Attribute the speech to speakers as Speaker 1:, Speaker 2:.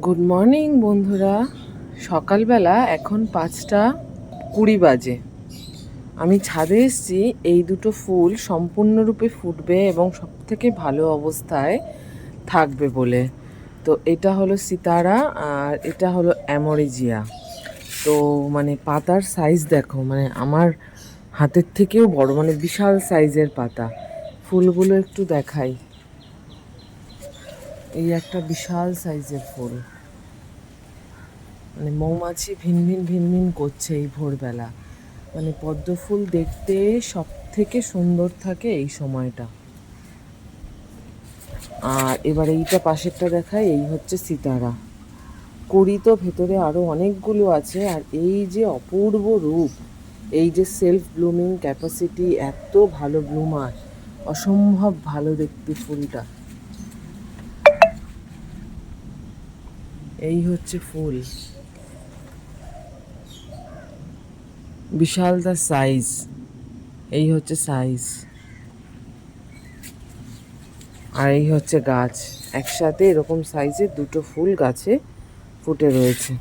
Speaker 1: Good morning বন্ধুরা। সকালবেলা এখন 5:20 বাজে। আমি ছাদে এসেছি এই দুটো ফুল সম্পূর্ণরূপে ফুটবে এবং সবথেকে ভালো অবস্থায় থাকবে বলে। তো এটা হলো সিতারা আর এটা হলো অ্যামোরেজিয়া। তো মানে পাতার সাইজ দেখো, মানে আমার হাতের থেকেও বড়, মানে বিশাল সাইজের পাতা। ফুলগুলো একটু দেখাই, এই একটা বিশাল সাইজের ফুল, মানে মৌমাছি ভিনভিন ভিনভিন করছে এই ভোরবেলা। মানে পদ্ম ফুল দেখতে সব থেকে সুন্দর থাকে এই সময়টা। আর এবার এইটা পাশেরটা দেখায়, এই হচ্ছে সিতারা। কড়ি তো ভেতরে আরও অনেকগুলো আছে। আর এই যে অপূর্ব রূপ, এই যে সেলফ ব্লুমিং ক্যাপাসিটি, এত ভালো ব্লুমার, অসম্ভব ভালো দেখতে ফুলটা। এই হচ্ছে ফুল, বিশাল তার সাইজ। এই হচ্ছে সাইজ, আর এই হচ্ছে গাছ। একসাথে এরকম সাইজের দুটো ফুল গাছে ফুটে রয়েছে।